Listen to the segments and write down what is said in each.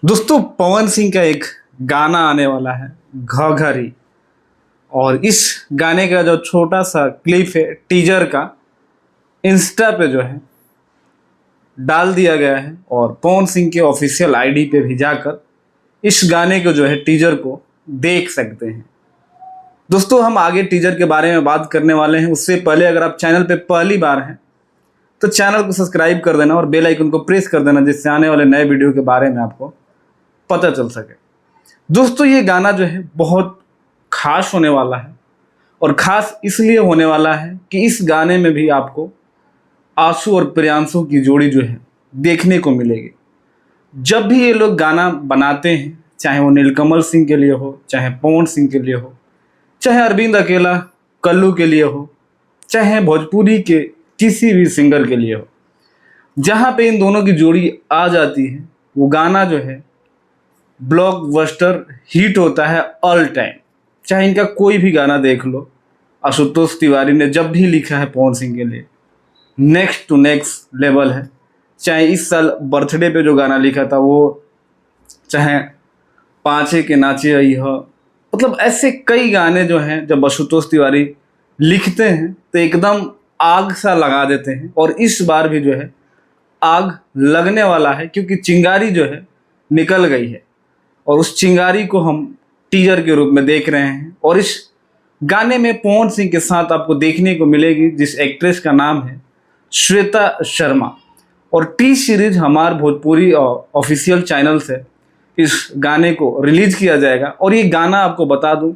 दोस्तों पवन सिंह का एक गाना आने वाला है घघरी। और इस गाने का जो छोटा सा क्लिप है टीजर का इंस्टा पे जो है डाल दिया गया है और पवन सिंह के ऑफिशियल आईडी पे भी जाकर इस गाने को जो है टीजर को देख सकते हैं। दोस्तों हम आगे टीजर के बारे में बात करने वाले हैं, उससे पहले अगर आप चैनल पे पहली बार हैं तो चैनल को सब्सक्राइब कर देना और बेल आइकन को प्रेस कर देना, जिससे आने वाले नए वीडियो के बारे में आपको पता चल सके। दोस्तों ये गाना जो है बहुत खास होने वाला है और खास इसलिए होने वाला है कि इस गाने में भी आपको आशु और प्रियांशु की जोड़ी जो है देखने को मिलेगी। जब भी ये लोग गाना बनाते हैं, चाहे वो नीलकमल सिंह के लिए हो, चाहे पवन सिंह के लिए हो, चाहे अरविंद अकेला कल्लू के लिए हो, चाहे भोजपुरी के किसी भी सिंगर के लिए हो, जहाँ पे इन दोनों की जोड़ी आ जाती है वो गाना जो है ब्लॉकबस्टर हिट होता है ऑल टाइम। चाहे इनका कोई भी गाना देख लो, आशुतोष तिवारी ने जब भी लिखा है पवन सिंह के लिए नेक्स्ट टू नेक्स्ट लेवल है। चाहे इस साल बर्थडे पे जो गाना लिखा था वो, चाहे पाँचे के नाचे आई हो, मतलब ऐसे कई गाने जो हैं जब आशुतोष तिवारी लिखते हैं तो एकदम आग सा लगा देते हैं। और इस बार भी जो है आग लगने वाला है, क्योंकि चिंगारी जो है निकल गई है और उस चिंगारी को हम टीजर के रूप में देख रहे हैं। और इस गाने में पवन सिंह के साथ आपको देखने को मिलेगी जिस एक्ट्रेस का नाम है श्वेता शर्मा। और टी सीरीज हमार भोजपुरी ऑफिशियल चैनल से इस गाने को रिलीज किया जाएगा। और ये गाना आपको बता दूं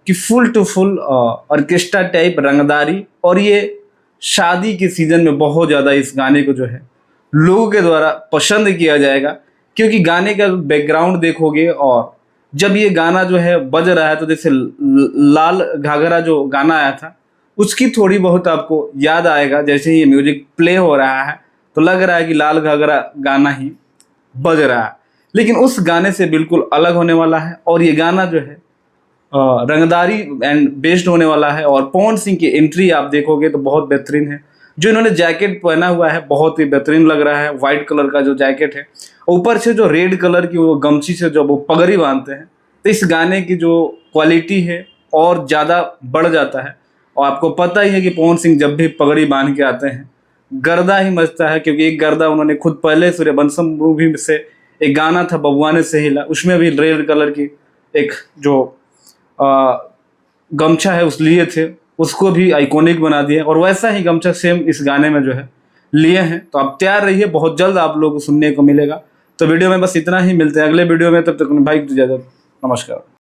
कि full to full orchestra type रंगदारी, और ये शादी के सीजन में बहुत ज़्यादा इस गाने को जो है लोगों के द्वारा पसंद किया जाएगा। क्योंकि गाने का बैकग्राउंड देखोगे और जब ये गाना जो है बज रहा है तो जैसे लाल घाघरा जो गाना आया था उसकी थोड़ी बहुत आपको याद आएगा। जैसे ही ये म्यूजिक प्ले हो रहा है तो लग रहा है कि लाल घाघरा गाना ही बज रहा है, लेकिन उस गाने से बिल्कुल अलग होने वाला है। और ये गाना जो है रंगदारी एंड बेस्ड होने वाला है। और पवन सिंह की एंट्री आप देखोगे तो बहुत बेहतरीन है। जो इन्होंने जैकेट पहना हुआ है बहुत ही बेहतरीन लग रहा है, वाइट कलर का जो जैकेट है, ऊपर से जो रेड कलर की वो गमछी से जो वो पगड़ी बांधते हैं, तो इस गाने की जो क्वालिटी है और ज़्यादा बढ़ जाता है। और आपको पता ही है कि पवन सिंह जब भी पगड़ी बांध के आते हैं गर्दा ही मचता है, क्योंकि एक गर्दा उन्होंने खुद पहले सूर्यवंशम मूवी से एक गाना था बबुआने से हिला, उसमें भी रेड कलर की एक जो गमछा है उस लिए थे, उसको भी आइकॉनिक बना दिया। और वैसा ही गमछा सेम इस गाने में जो है लिए हैं। तो आप तैयार रहिए, बहुत जल्द आप लोगों को सुनने को मिलेगा। तो वीडियो में बस इतना ही, मिलते हैं अगले वीडियो में, तब तक भाई इजाजत, नमस्कार।